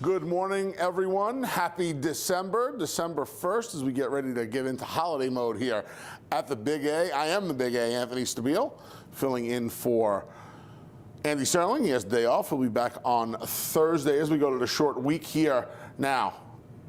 Good morning, everyone. Happy December 1st, as we get ready to get into holiday mode here at the Big A. I am the Big A, Anthony Stabile, filling in for Andy Serling. He has the day off. He'll be back on Thursday as we go to the short week here now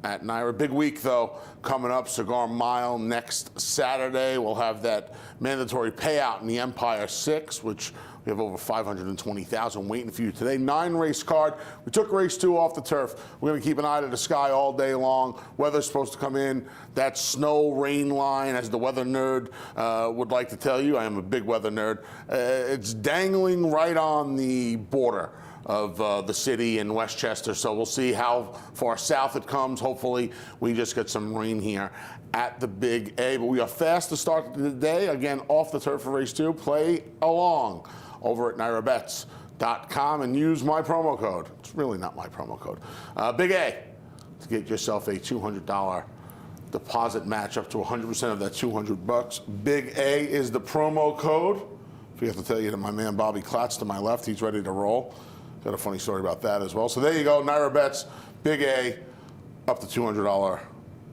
at Naira. Big week, though, coming up. Cigar Mile next Saturday. We'll have that mandatory payout in the Empire 6, which we have over 520,000 waiting for you today. 9-race card. We took race 2 off the turf. We're going to keep an eye to the sky all day long. Weather's supposed to come in. That snow rain line, as the weather nerd would like to tell you. I am a big weather nerd. It's dangling right on the border of the city in Westchester, so we'll see how far south it comes. Hopefully we just get some rain here at the Big A, but we are fast to start the day. Again, off the turf for race 2. Play along over at NairaBets.com and use my promo code. It's really not my promo code. Big A, to get yourself a $200 deposit match up to 100% of that $200. Big A is the promo code. I forgot to tell you that my man Bobby Klatz to my left, he's ready to roll. Got a funny story about that as well. So there you go, Naira Bets, Big A, up to $200,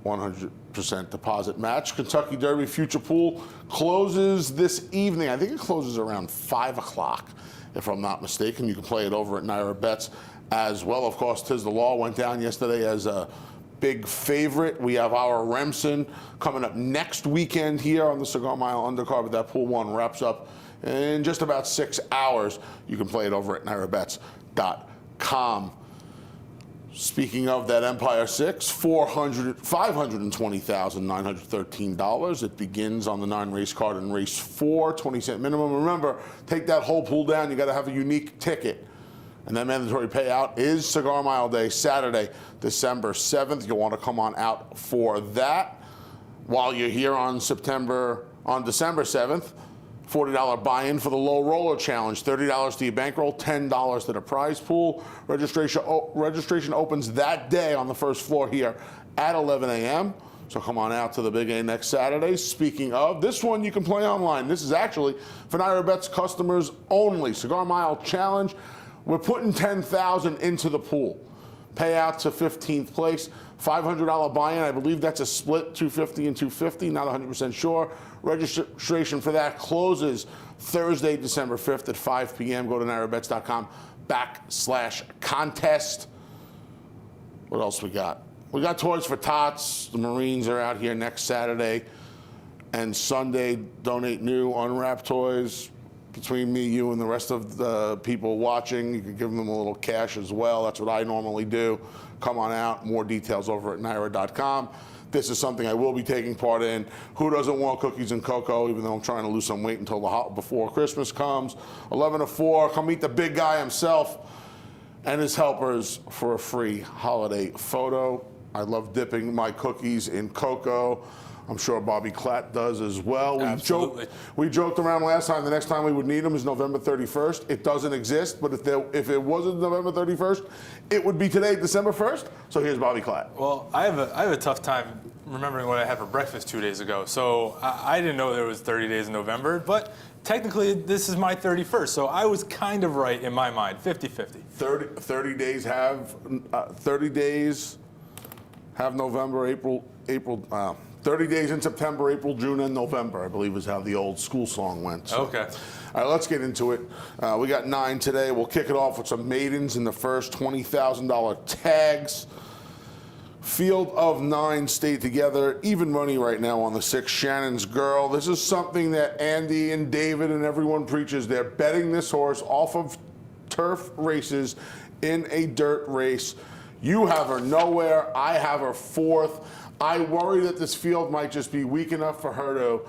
100% deposit match. Kentucky Derby Future Pool closes this evening. I think it closes around 5 o'clock, if I'm not mistaken. You can play it over at Naira Bets as well. Of course, Tiz the Law went down yesterday as a big favorite. We have our Remsen coming up next weekend here on the Cigar Mile undercard, but that Pool 1 wraps up in just about 6 hours. You can play it over at NairaBets.com. Speaking of that Empire 6, $520,913. It begins on the 9-race card in race 4, 20-cent minimum. Remember, take that whole pool down. You got to have a unique ticket. And that mandatory payout is Cigar Mile Day, Saturday, December 7th. You'll want to come on out for that. While you're here on December 7th, $40 buy-in for the Low Roller Challenge, $30 to your bankroll, $10 to the prize pool. Registration opens that day on the first floor here at 11 a.m. So come on out to the Big A next Saturday. Speaking of, this one you can play online. This is actually for Naira Bets customers only. Cigar Mile Challenge. We're putting $10,000 into the pool. Payout to 15th place. $500 buy-in. I believe that's a split, $250 and $250. Not 100% sure. Registration for that closes Thursday, December 5th at 5 p.m. Go to NairaBets.com/contest. What else we got? We got Toys for Tots. The Marines are out here next Saturday and Sunday. Donate new unwrapped toys. Between me, you, and the rest of the people watching, you can give them a little cash as well. That's what I normally do. Come on out. More details over at Naira.com. This is something I will be taking part in. Who doesn't want cookies and cocoa, even though I'm trying to lose some weight until before Christmas comes. 11 to 4, come meet the big guy himself and his helpers for a free holiday photo. I love dipping my cookies in cocoa. I'm sure Bobby Klatt does as well. We joked around last time. The next time we would need them is November 31st. It doesn't exist, but if it wasn't November 31st, it would be today, December 1st. So here's Bobby Klatt. Well, I have a tough time remembering what I had for breakfast 2 days ago. So I didn't know there was 30 days in November, but technically this is my 31st. So I was kind of right in my mind, 50-50. 30 days have November, April. 30 days in September, April, June, and November, I believe is how the old school song went. So. Okay. All right, let's get into it. We got 9 today. We'll kick it off with some maidens in the first $20,000 tags. Field of 9 stayed together. Even money right now on the 6, Shannon's Girl. This is something that Andy and David and everyone preaches. They're betting this horse off of turf races in a dirt race. You have her nowhere. I have her 4th. I worry that this field might just be weak enough for her to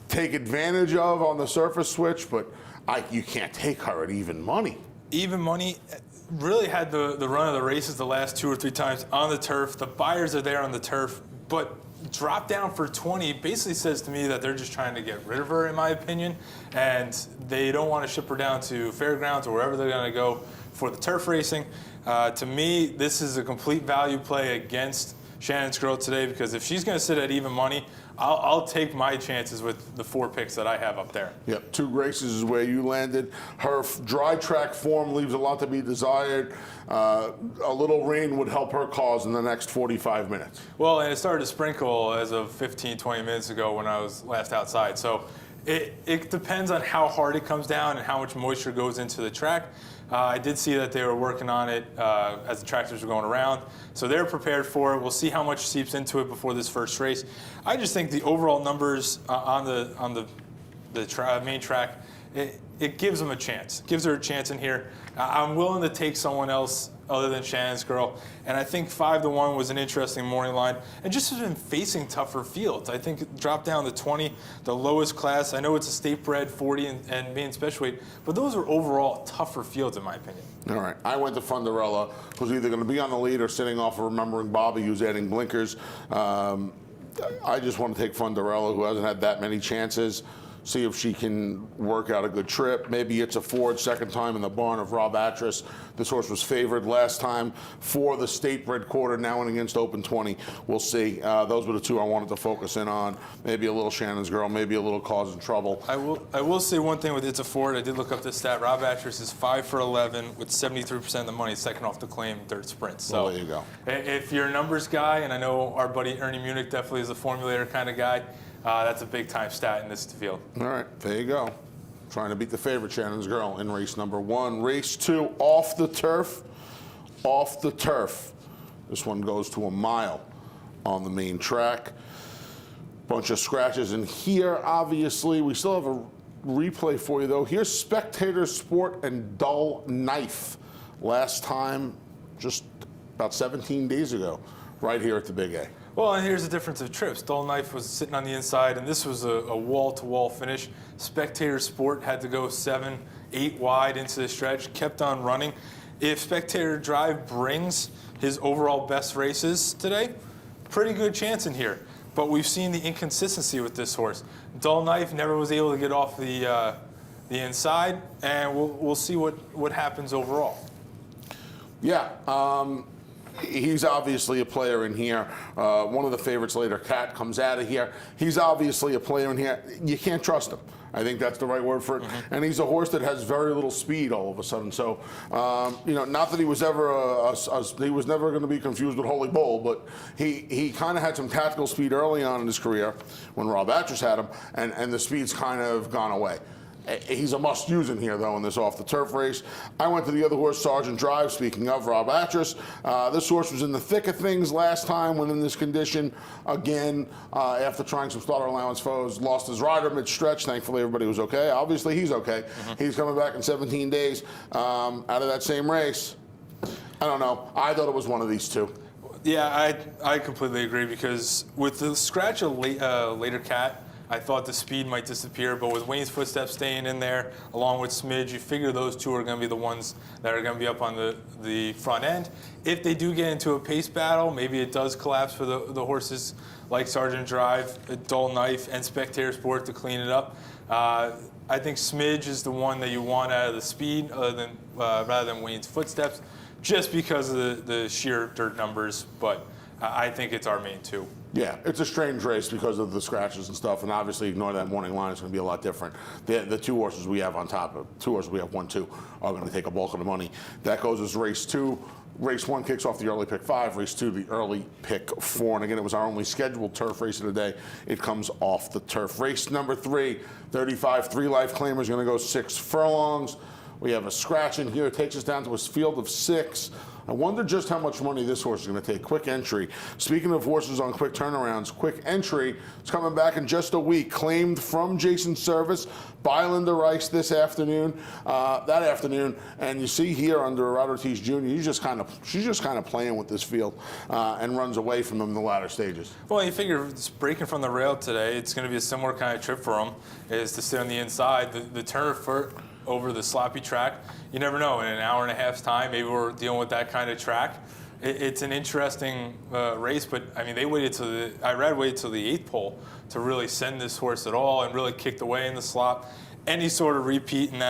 take advantage of on the surface switch, but you can't take her at even money. Even money really had the run of the races the last 2 or 3 times on the turf. The buyers are there on the turf, but drop down for 20 basically says to me that they're just trying to get rid of her, in my opinion, and they don't want to ship her down to fairgrounds or wherever they're going to go for the turf racing. To me, this is a complete value play against Shannon's Girl today, because if she's going to sit at even money, I'll take my chances with the 4 picks that I have up there. Yep, 2 races is where you landed. Her dry track form leaves a lot to be desired. A little rain would help her cause in the next 45 minutes. Well, and it started to sprinkle as of 15, 20 minutes ago when I was last outside. So it depends on how hard it comes down and how much moisture goes into the track. I did see that they were working on it as the tractors were going around. So they're prepared for it. We'll see how much seeps into it before this first race. I just think the overall numbers on the main track, it gives them a chance. It gives her a chance in here. I'm willing to take someone else other than Shannon's Girl. And I think 5-1 was an interesting morning line. And just has been facing tougher fields. I think it dropped down to 20, the lowest class. I know it's a state bred 40 and main special weight, but those are overall tougher fields in my opinion. All right, I went to Fundarella, who's either going to be on the lead or sitting off of Remembering Bobby, who's adding blinkers. I just want to take Fundarella, who hasn't had that many chances. See if she can work out a good trip. Maybe it's a Ford, second time in the barn of Rob Atras. This horse was favored last time for the state bred quarter, now in against Open 20. We'll see. Those were the 2 I wanted to focus in on. Maybe a little Shannon's Girl, maybe a little Causing Trouble. I will say one thing with It's a Ford. I did look up this stat. Rob Atras is 5 for 11 with 73% of the money, second off the claim, dirt sprints. So well, there you go. If you're a numbers guy, and I know our buddy Ernie Munich definitely is a formulator kind of guy, that's a big time stat in this field. All right, there you go. Trying to beat the favorite, Shannon's Girl, in race number 1. Race 2, off the turf. Off the turf. This one goes to a mile on the main track. Bunch of scratches in here, obviously. We still have a replay for you, though. Here's Spectator Sport and Dull Knife. Last time, just about 17 days ago, right here at the Big A. Well, and here's the difference of trips. Dull Knife was sitting on the inside, and this was a wall-to-wall finish. Spectator Sport had to go 7, 8 wide into the stretch, kept on running. If Spectator Drive brings his overall best races today, pretty good chance in here. But we've seen the inconsistency with this horse. Dull Knife never was able to get off the inside, and we'll see what happens overall. Yeah. He's obviously a player in here. One of the favorites later, Cat, comes out of here. He's obviously a player in here. You can't trust him. I think that's the right word for it. Mm-hmm. And he's a horse that has very little speed all of a sudden. So, not that he was ever he was never going to be confused with Holy Bull, but he kind of had some tactical speed early on in his career when Rob Atras had him, and the speed's kind of gone away. He's a must-use in here, though, in this off-the-turf race. I went to the other horse, Sergeant Drive, speaking of Rob Atras. This horse was in the thick of things last time when in this condition. Again, after trying some starter allowance foes, lost his rider mid-stretch. Thankfully, everybody was okay. Obviously, he's okay. Mm-hmm. He's coming back in 17 days out of that same race. I don't know. I thought it was one of these 2. Yeah, I completely agree, because with the scratch of later Cat, I thought the speed might disappear, but with Wayne's Footsteps staying in there, along with Smidge, you figure those 2 are going to be the ones that are going to be up on the front end. If they do get into a pace battle, maybe it does collapse for the horses like Sergeant Drive, Dull Knife, and Spectator Sport to clean it up. I think Smidge is the one that you want out of the speed rather than Wayne's Footsteps, just because of the sheer dirt numbers, but I think it's our main 2. Yeah, it's a strange race because of the scratches and stuff, and obviously ignore that morning line. It's going to be a lot different. The 2 horses we have on top of 2 horses we have 1, 2 are going to take a bulk of the money. That goes as race 2. Race 1 kicks off the early pick 5. Race 2, the early pick 4. And again, it was our only scheduled turf race of the day. It comes off the turf. Race number 3, 35 3-life claimers, going to go 6 furlongs. We have a scratch in here. It takes us down to a field of 6. I wonder just how much money this horse is going to take. Quick Entry. Speaking of horses on quick turnarounds, Quick Entry is coming back in just a week. Claimed from Jason Service by Linda Rice this afternoon, and you see here under Rod Ortiz Jr., she's just kind of playing with this field and runs away from them in the latter stages. Well, you figure it's breaking from the rail today. It's going to be a similar kind of trip for them, is to sit on the inside. The turf over the sloppy track, you never know. In an hour and a half's time, maybe we're dealing with that kind of track. It's an interesting race, but I mean, they waited till the 8th pole to really send this horse at all and really kicked away in the slop. Any sort of repeat in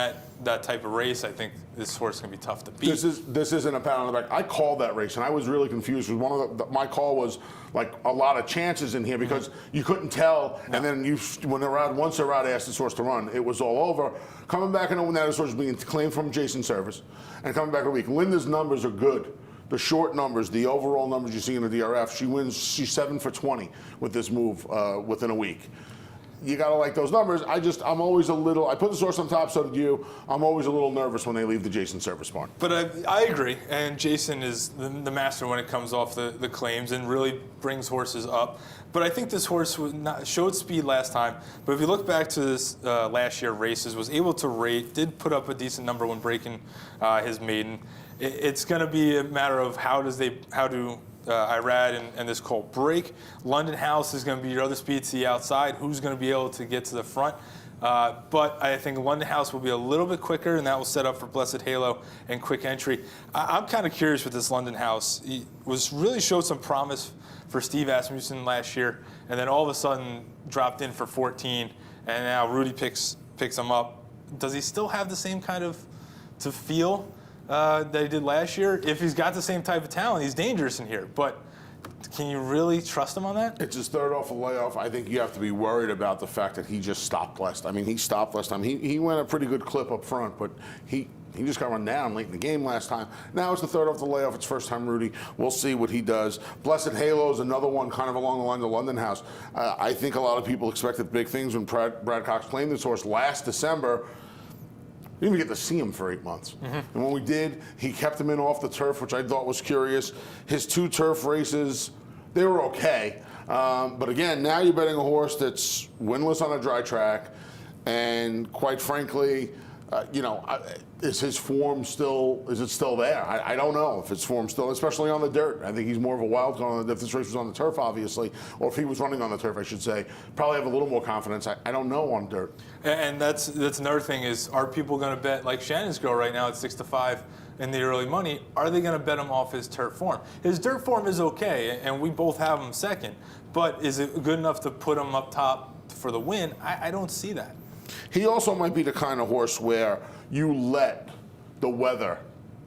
that type of race, I think this horse can be tough to beat. This isn't a pat on the back. I called that race, and I was really confused. Because one of my call was like a lot of chances in here because you couldn't tell. No. And then once they're out, asked this horse to run, it was all over. Coming back and knowing that this horse was being claimed from Jason Service, and coming back a week, Linda's numbers are good. The short numbers, the overall numbers you see in the DRF, she wins. She's 7 for 20 with this move within a week. You gotta like those numbers. I'm always a little. I put the horse on top, so did you. I'm always a little nervous when they leave the Jason Service barn. But I agree, and Jason is the master when it comes off the claims and really brings horses up. But I think this horse showed speed last time. But if you look back to this last year races, was able to rate, did put up a decent number when breaking his maiden. It's going to be a matter of how do Irad and this colt break. London House is going to be your other speed to the outside. Who's going to be able to get to the front? But I think London House will be a little bit quicker, and that will set up for Blessed Halo and Quick Entry. I'm kind of curious with this London House. He really showed some promise for Steve Asmussen last year, and then all of a sudden dropped in for 14, and now Rudy picks him up. Does he still have the same kind of feel that he did last year? If he's got the same type of talent, he's dangerous in here. But can you really trust him on that? It's his third off a layoff. I think you have to be worried about the fact that he just stopped last. I mean, he stopped last time. He went a pretty good clip up front, but he just got run down late in the game last time. Now it's the third off the layoff. It's first time Rudy. We'll see what he does. Blessed Halo is another one kind of along the line of London House. I think a lot of people expected big things when Brad Cox claimed this horse last December. We didn't even get to see him for 8 months. And when we did, he kept him in off the turf, which I thought was curious. His 2 turf races, they were okay. But again, now you're betting a horse that's winless on a dry track. And quite frankly, is his form still there? I don't know if his form's still, especially on the dirt. I think he's more of a wild card if this race was on the turf, obviously, or if he was running on the turf, I should say. Probably have a little more confidence. I don't know on dirt. And that's another thing is, are people going to bet, like Shannon's girl right now at 6-5 in the early money, are they going to bet him off his turf form? His dirt form is okay, and we both have him second, but is it good enough to put him up top for the win? I don't see that. He also might be the kind of horse where you let the weather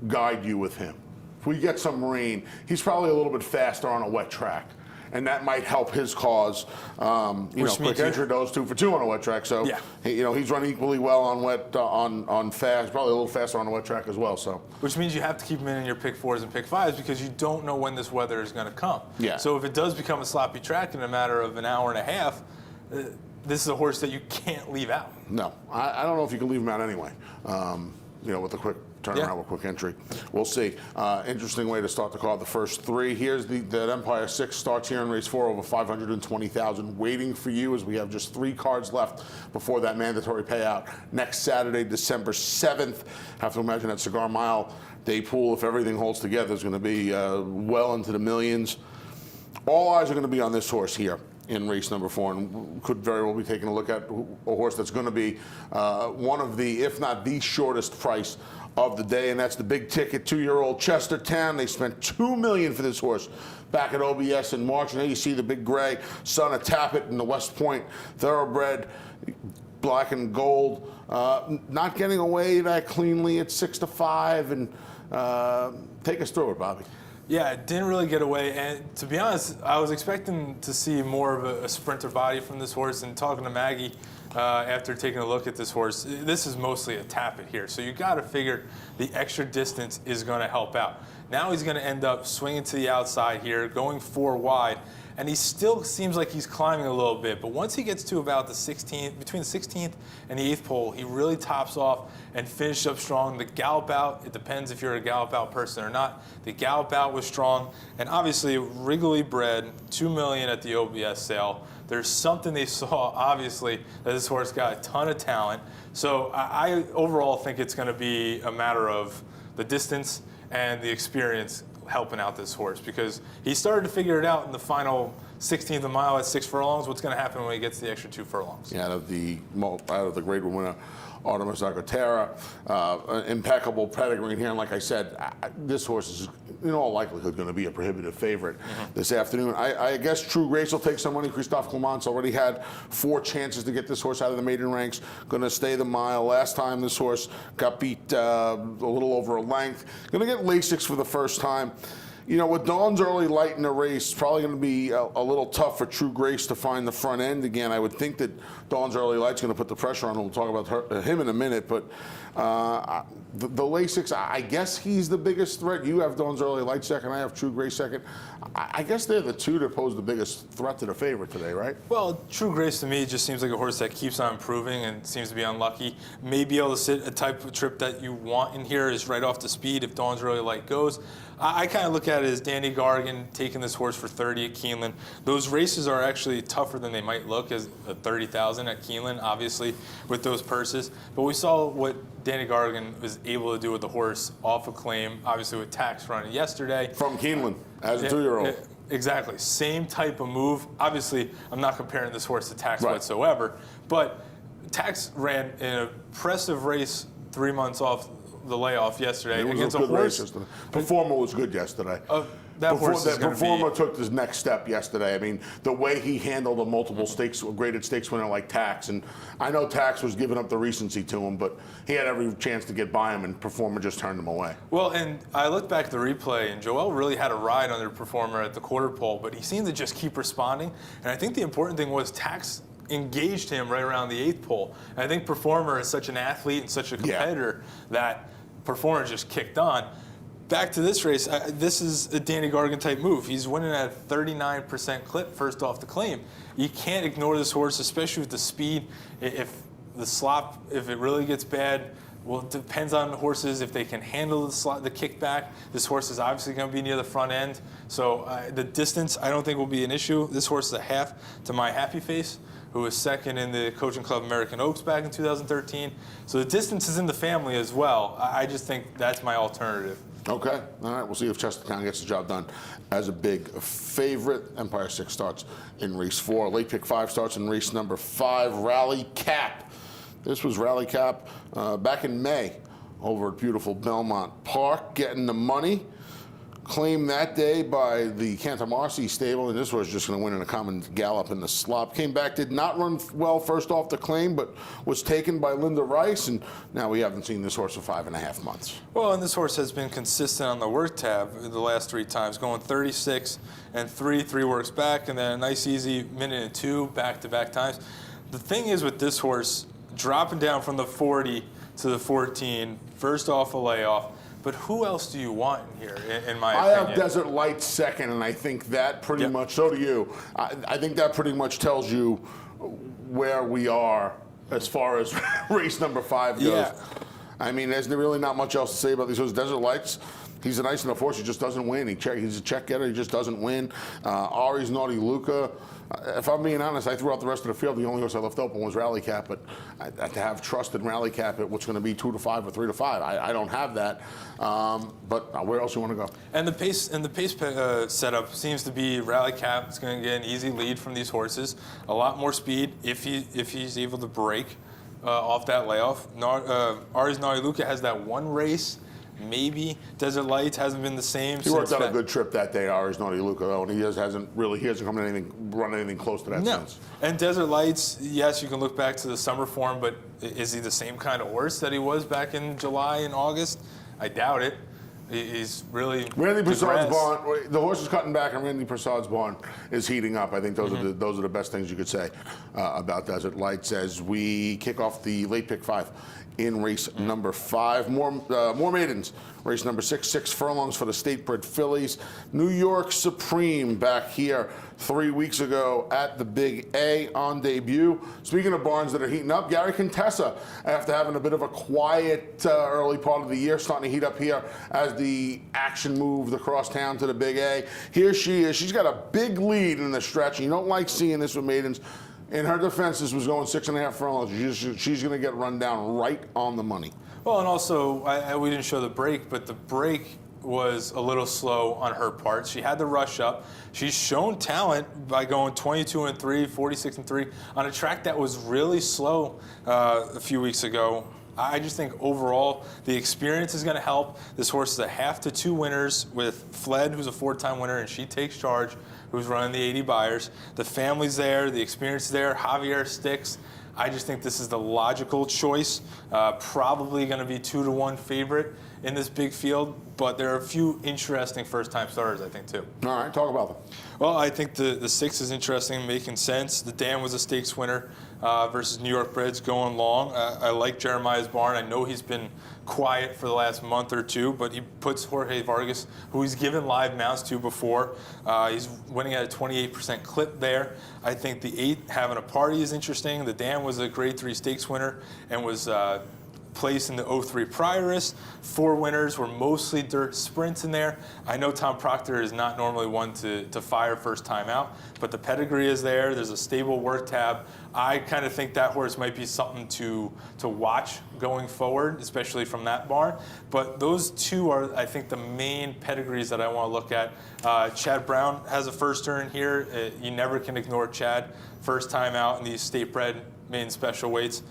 guide you with him. If we get some rain, he's probably a little bit faster on a wet track, and that might help his cause. Quick Entry goes 2 for 2 on a wet track, so yeah. He's run equally well on wet, on fast, probably a little faster on a wet track as well. So, which means you have to keep him in your pick 4s and pick 5s because you don't know when this weather is going to come. Yeah. So if it does become a sloppy track in a matter of an hour and a half, this is a horse that you can't leave out. No, I don't know if you can leave him out anyway. With the quick turnaround with Quick Entry. We'll see. Interesting way to start the card. The first 3. Here's the Empire 6 starts here in race 4, over 520,000 waiting for you as we have just 3 cards left before that mandatory payout next Saturday, December 7th. Have to imagine that Cigar Mile Day pool, if everything holds together, is going to be well into the millions. All eyes are going to be on this horse here in race number 4, and could very well be taking a look at a horse that's going to be one of the, if not the shortest price of the day, and that's the big ticket 2-year-old Chestertown. They spent $2 million for this horse back at OBS in March, and there you see the big gray son of Tappet in the West Point Thoroughbred, black and gold, not getting away that cleanly at 6-5, and take us through it, Bobby. Yeah, it didn't really get away, and to be honest, I was expecting to see more of a sprinter body from this horse, and talking to Maggie after taking a look at this horse, this is mostly a Tappet here, so you got to figure the extra distance is going to help out. Now he's going to end up swinging to the outside here, going 4 wide, and he still seems like he's climbing a little bit, but once he gets to about the 16th, between the 16th and the 8th pole, he really tops off and finished up strong. The gallop out, it depends if you're a gallop out person or not. The gallop out was strong, and obviously Wrigley bred, $2 million at the OBS sale. There's something they saw, obviously, that this horse got a ton of talent. So I overall think it's going to be a matter of the distance and the experience helping out this horse, because he started to figure it out in the final 16th a mile at 6 furlongs. What's going to happen when he gets the extra 2 furlongs? Out of the grade one winner, Artemis Aqueduct, impeccable pedigree in here. And like I said, this horse is in all likelihood going to be a prohibitive favorite this afternoon. I guess True Grace will take some money. Christophe Clement's already had 4 chances to get this horse out of the maiden ranks. Going to stay the mile. Last time this horse got beat a little over a length. Going to get Lasix for the first time. You know, with Dawn's Early Light in the race, probably going to be a little tough for True Grace to find the front end again. I would think that Dawn's Early Light's going to put the pressure on. We'll talk about him in a minute, but the Lasix, I guess he's the biggest threat. You have Dawn's Early Light second. I have True Grace second. I guess they're the two that pose the biggest threat to the favorite today, right? Well, True Grace to me just seems like a horse that keeps on improving and seems to be unlucky. May be able to sit a type of trip that you want in here is right off the speed if Dawn's Early Light goes. I kind of look at it as Danny Gargan taking this horse for 30 at Keeneland. Those races are actually tougher than they might look, as a 30,000 at Keeneland, obviously, with those purses. But we saw what Danny Gargan was able to do with the horse off a claim, obviously with Tax running yesterday. From Keeneland, as a 2-year-old. Exactly. Same type of move. Obviously, I'm not comparing this horse to Tax whatsoever, but Tax ran an impressive race 3 months off the layoff yesterday against a horse. Yesterday. Performer was good yesterday. Performer took his next step yesterday. I mean, the way he handled a multiple stakes, graded stakes winner like Tax, and I know Tax was giving up the recency to him, but he had every chance to get by him, and Performer just turned him away. Well, and I looked back at the replay, and Joel really had a ride under Performer at the quarter pole, but he seemed to just keep responding. And I think the important thing was Tax engaged him right around the 8th pole. And I think Performer is such an athlete and such a competitor that Performer just kicked on. Back to this race, this is a Danny Gargan type move. He's winning at a 39% clip first off the claim. You can't ignore this horse, especially with the speed. If the slop, if it really gets bad, well, it depends on the horses. If they can handle the kickback, this horse is obviously going to be near the front end. So the distance, I don't think will be an issue. This horse is a half to My Happy Face, who was second in the Coaching Club American Oaks back in 2013. So the distance is in the family as well. I just think that's my alternative. Okay. All right. We'll see if Chestertown gets the job done as a big favorite. Empire 6 starts in race 4. Late pick 5 starts in race number 5. Rally Cap. This was Rally Cap back in May over at beautiful Belmont Park, getting the money. Claimed that day by the Cantamarcy stable, and this was just going to win in a common gallop in the slop. Came back, did not run well first off the claim, but was taken by Linda Rice, and now we haven't seen this horse for 5.5 months. Well, and this horse has been consistent on the work tab the last 3 times, going 36 and 3 works back, and then a nice easy minute and 2 back-to-back times. The thing is with this horse, dropping down from the 40 to the 14, first off a layoff. But who else do you want in here, in my opinion? I have Desert Light second, and I think that pretty much, so do you. I think that pretty much tells you where we are as far as race number 5 goes. Yeah. I mean, there's really not much else to say about these horses. Desert Lights, he's a nice enough horse, he just doesn't win. He's a check getter, he just doesn't win. Ari's Naughty Luca. If I'm being honest, I threw out the rest of the field. The only horse I left open was Rally Cap, but to have trust in Rally Cap at what's going to be 2 to 5 or 3 to 5, I don't have that. But where else do you want to go? And the pace setup seems to be Rally Cap is going to get an easy lead from these horses. A lot more speed if he's able to break off that layoff. Ari's Naughty Luca has that one race. Maybe Desert Lights hasn't been the same. He worked out a good trip that day, Ari's Naughty Luca, though, and he hasn't run anything close to that since. And Desert Lights, yes, you can look back to the summer form, but is he the same kind of horse that he was back in July and August? I doubt it. He's really Randy Prasad's barn. The horse is cutting back, and Randy Prasad's barn is heating up. I think those are the best things you could say about Desert Lights as we kick off the late pick 5 in race number 5. More maidens. Race number 6, 6 furlongs for the state-bred fillies. New York Supreme back here 3 weeks ago at the Big A on debut. Speaking of barns that are heating up, Gary Contessa, after having a bit of a quiet early part of the year, starting to heat up here as the action moved across town to the Big A. Here she is. She's got a big lead in the stretch. You don't like seeing this with maidens. In her defense, this was going 6.5 furlongs. She's going to get run down right on the money. Well, and also, we didn't show the break, but the break was a little slow on her part. She had to rush up. She's shown talent by going 22-3, 46-3 on a track that was really slow a few weeks ago. I just think overall the experience is going to help. This horse is a 1/2 to 2 winners with Fled, who's a 4-time winner, and She Takes Charge, who's running the 80 Buyers. The family's there, the experience is there. Javier Sticks. I just think this is the logical choice. Probably going to be 2-1 favorite in this big field, but there are a few interesting first-time starters, I think, too. All right, talk about them. Well, I think the 6 is interesting, making sense. The Dam was a stakes winner versus New York Breds going long. I like Jeremiah's barn. I know he's been quiet for the last month or two, but he puts Jorge Vargas, who he's given live mounts to before. He's winning at a 28% clip there. I think the 8 having a party is interesting. The Dam was a grade 3 stakes winner and was placed in the 03 Prioress. 4 winners were mostly dirt sprints in there. I know Tom Proctor is not normally one to fire first time out, but the pedigree is there. There's a stable work tab. I kind of think that horse might be something to watch going forward, especially from that barn. But those 2 are, I think, the main pedigrees that I want to look at. Chad Brown has a first turn here. You never can ignore Chad. First time out in these state bred main special weights.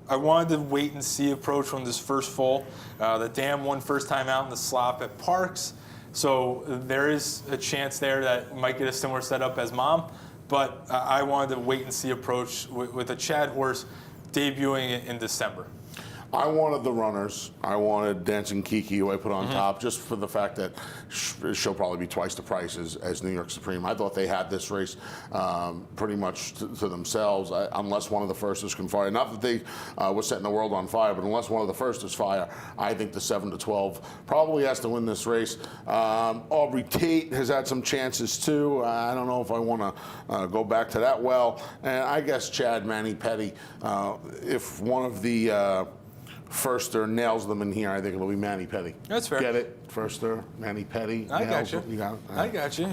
I wanted to wait and see approach from this first foal. The Dam won first time out in the slop at Parks. So there is a chance there that might get a similar setup as Mom. But I wanted to wait and see approach with a Chad horse debuting in December. I wanted the runners. I wanted Dancing Kiki, who I put on top, just for the fact that she'll probably be twice the price as New York Supreme. I thought they had this race pretty much to themselves, unless one of the firsters can fire. Not that they were setting the world on fire, but unless one of the firsters fire, I think the 7-12 probably has to win this race. Aubrey Tate has had some chances too. I don't know if I want to go back to that well. And I guess Chad, Manny Petty, if one of the Firster nails them in here, I think it'll be Manny Petty. That's fair. Get it? Firster, Manny Petty. I got you. You got it? I got you.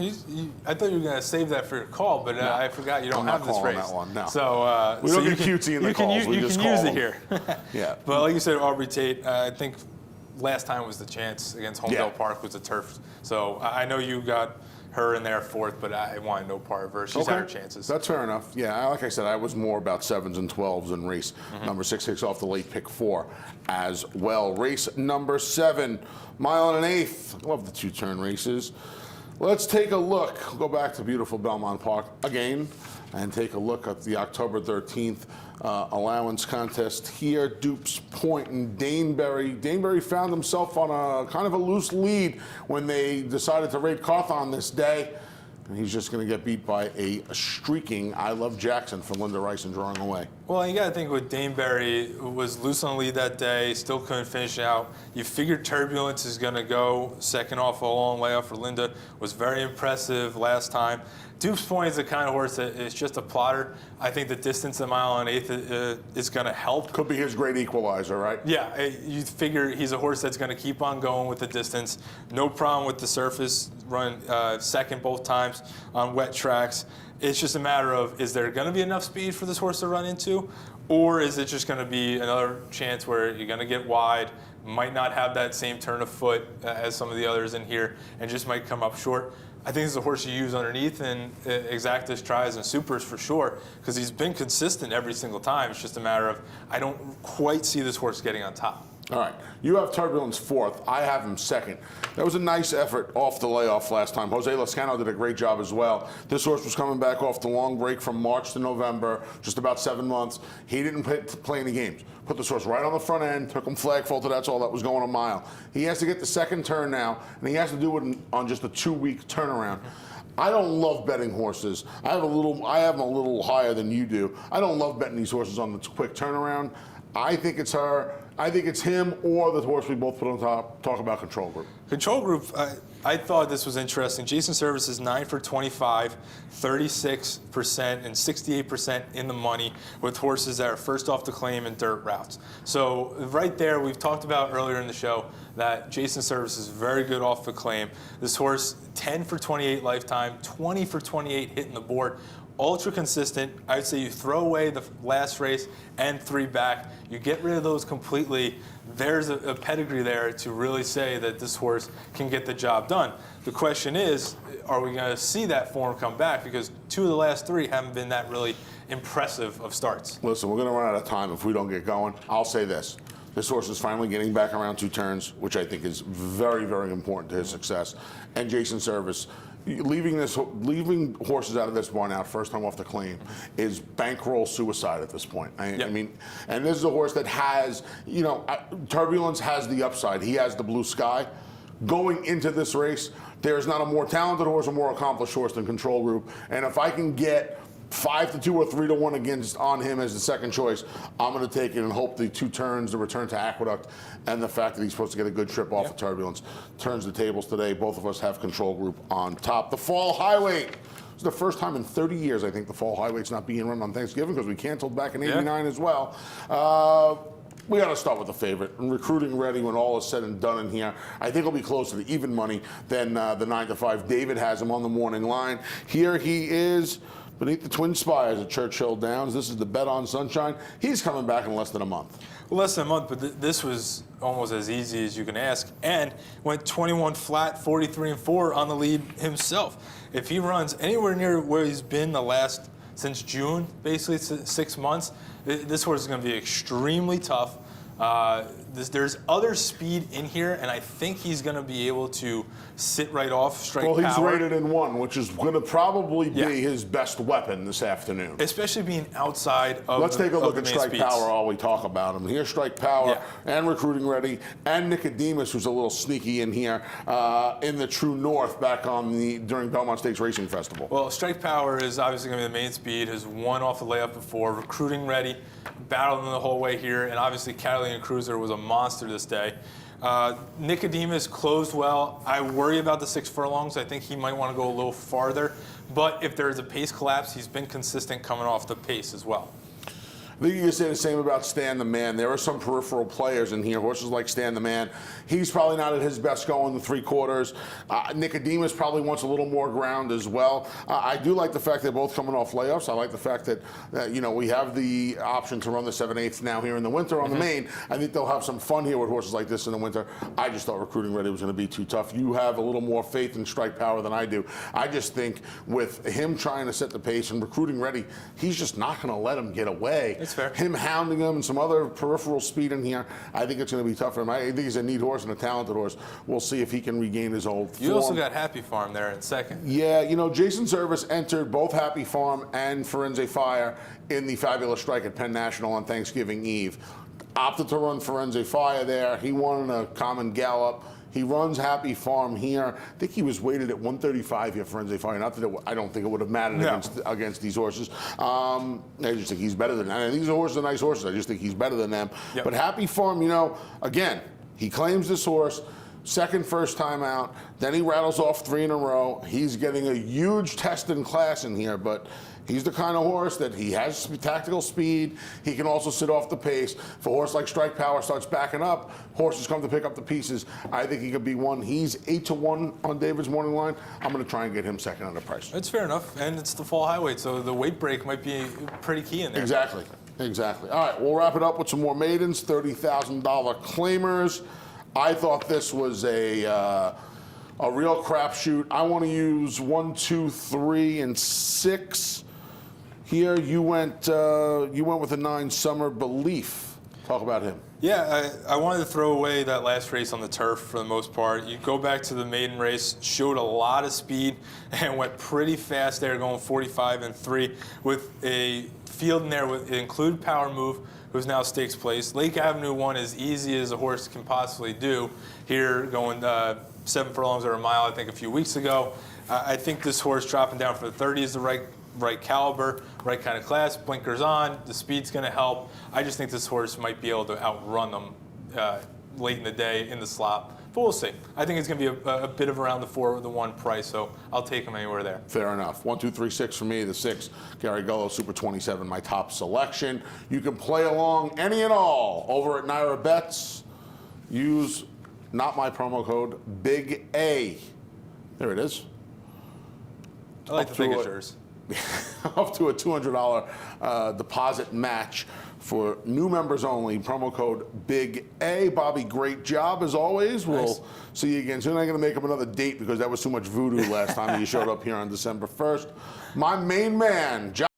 I thought you were going to save that for your call, but I forgot you don't have this race. That one, no. So we don't get cutesy in the calls. You can use it here. Yeah. But like you said, Aubrey Tate, I think last time was the chance against Homedale Park was the turf. So I know you got her in there 4th, but I want no part of her. She's had her chances. That's fair enough. Yeah, like I said, I was more about 7s and 12s in race number 6 kicks off the late pick 4 as well. Race number 7, 1 1/8. Love the 2-turn races. Let's take a look. Go back to beautiful Belmont Park again and take a look at the October 13th allowance contest here. Dupes Point and Daneberry. Daneberry found himself on a kind of a loose lead when they decided to raid Carthon this day. And he's just going to get beat by a streaking I Love Jackson for Linda Rice and drawing away. Well, you got to think with Daneberry, was loose on the lead that day, still couldn't finish out. You figured Turbulence is going to go second off a long layoff for Linda. Was very impressive last time. Dupes Point is the kind of horse that is just a plotter. I think the distance at 1 1/8 is going to help. Could be his great equalizer, right? Yeah, you figure he's a horse that's going to keep on going with the distance. No problem with the surface, run second both times on wet tracks. It's just a matter of, is there going to be enough speed for this horse to run into? Or is it just going to be another chance where you're going to get wide, might not have that same turn of foot as some of the others in here, and just might come up short? I think this is a horse you use underneath in exactas, tries, and supers for sure, because he's been consistent every single time. It's just a matter of, I don't quite see this horse getting on top. All right, you have Turbulence 4th. I have him 2nd. That was a nice effort off the layoff last time. Jose Lascano did a great job as well. This horse was coming back off the long break from March to November, just about 7 months. He didn't play any games. Put this horse right on the front end, took him flag faulted, that's all. That was going a mile. He has to get the second turn now, and he has to do it on just a 2-week turnaround. I don't love betting horses. I have them a little higher than you do. I don't love betting these horses on the quick turnaround. I think it's her. I think it's him or the horse we both put on top. Talk about Control Group. Control Group, I thought this was interesting. Jason Service is 9 for 25, 36% and 68% in the money with horses that are first off the claim in dirt routes. So right there, we've talked about earlier in the show that Jason Service is very good off the claim. This horse, 10 for 28 lifetime, 20 for 28 hitting the board. Ultra consistent. I'd say you throw away the last race and 3 back. You get rid of those completely. there's a pedigree there to really say that this horse can get the job done. The question is, are we going to see that form come back? Because 2 of the last 3 haven't been that really impressive of starts. Listen, we're going to run out of time if we don't get going. I'll say this. This horse is finally getting back around 2 turns, which I think is very, very important to his success. And Jason Service, leaving horses out of this barn out first time off the claim is bankroll suicide at this point. I mean, and this is a horse that has, turbulence has the upside. He has the blue sky. Going into this race, there's not a more talented horse or more accomplished horse than Control Group. And if I can get 5-2 or 3-1 against on him as the second choice, I'm going to take it and hope the 2 turns, the return to Aqueduct, and the fact that he's supposed to get a good trip off of Turbulence turns the tables today. Both of us have Control Group on top. The Fall Highway. It's the first time in 30 years, I think, the Fall Highway's not being run on Thanksgiving because we canceled back in '89 as well. We got to start with the favorite. And Recruiting Ready, when all is said and done in here, I think he'll be closer to even money than the 9-5. David has him on the morning line. Here he is beneath the Twin Spires at Churchill Downs. This is the Bet on Sunshine. He's coming back in less than a month. Well, less than a month, but this was almost as easy as you can ask. And went 21 flat, 43-4 on the lead himself. If he runs anywhere near where he's been since June, basically 6 months, this horse is going to be extremely tough. There's other speed in here, and I think he's going to be able to sit right off strike power. Well, he's rated in 1, which is going to probably be his best weapon this afternoon. Especially being outside of Let's take a look at Strike speeds. Power while we talk about him. Here's Strike Power and Recruiting Ready and Nicodemus, who's a little sneaky in here in the True North back during Belmont Stakes Racing Festival. Well, Strike Power is obviously going to be the main speed. Has won off the layup before. Recruiting Ready, battling the whole way here, and obviously Catalina Cruiser was a monster this day. Nicodemus closed well. I worry about the 6 furlongs. I think he might want to go a little farther. But if there's a pace collapse, he's been consistent coming off the pace as well. I think you can say the same about Stan the Man. There are some peripheral players in here, horses like Stan the Man. He's probably not at his best going the 3/4. Nicodemus probably wants a little more ground as well. I do like the fact they're both coming off layups. I like the fact that we have the option to run the 7/8 now here in the winter on the main. I think they'll have some fun here with horses like this in the winter. I just thought Recruiting Ready was going to be too tough. You have a little more faith in Strike Power than I do. I just think with him trying to set the pace and Recruiting Ready, he's just not going to let him get away. That's fair. Him hounding him and some other peripheral speed in here, I think it's going to be tough for him. I think he's a neat horse and a talented horse. We'll see if he can regain his old form. You also got Happy Farm there in second. Yeah, Jason Service entered both Happy Farm and Firenze Fire in the Fabulous Strike at Penn National on Thanksgiving Eve. Opted to run Firenze Fire there. He won in a common gallop. He runs Happy Farm here. I think he was weighted at 135 here for Firenze Fire. Not that I don't think it would have mattered against these horses. I just think he's better than them. And these horses are nice horses. I just think he's better than them. Yep. But Happy Farm, again, he claims this horse. First time out. Then he rattles off 3 in a row. He's getting a huge test in class in here, but he's the kind of horse that he has tactical speed. He can also sit off the pace. If a horse like Strike Power starts backing up, horses come to pick up the pieces. I think he could be one. He's 8-1 on David's morning line. I'm going to try and get him second on the price. That's fair enough, and it's the Fall Highway, so the weight break might be pretty key in there. Exactly. All right, we'll wrap it up with some more maidens, $30,000 claimers. I thought this was a real crapshoot. I want to use 1, 2, 3, and 6. Here you went with a 9 Summer Belief. Talk about him. Yeah, I wanted to throw away that last race on the turf for the most part. You go back to the maiden race, showed a lot of speed and went pretty fast there, going 45-3 with a field in there with include Power Move, who's now stakes place. Lake Avenue won as easy as a horse can possibly do. Here going 7 furlongs or a mile, I think, a few weeks ago. I think this horse dropping down for the 30 is the right caliber, right kind of class. Blinkers on, the speed's going to help. I just think this horse might be able to outrun them late in the day in the slop. But we'll see. I think it's going to be a bit of around the 4 or the 1 price, so I'll take him anywhere there. Fair enough. 1, 2, 3, 6 for me. The 6, Gary Gullo, Super 27, my top selection. You can play along any and all over at Naira Bets. Use not my promo code, Big A. There it is. I like to think it's yours. up to a $200 deposit match for new members only. Promo code Big A. Bobby, great job as always. We'll see you again soon. I'm going to make up another date because that was too much voodoo last time you showed up here on December 1st. My main man, John.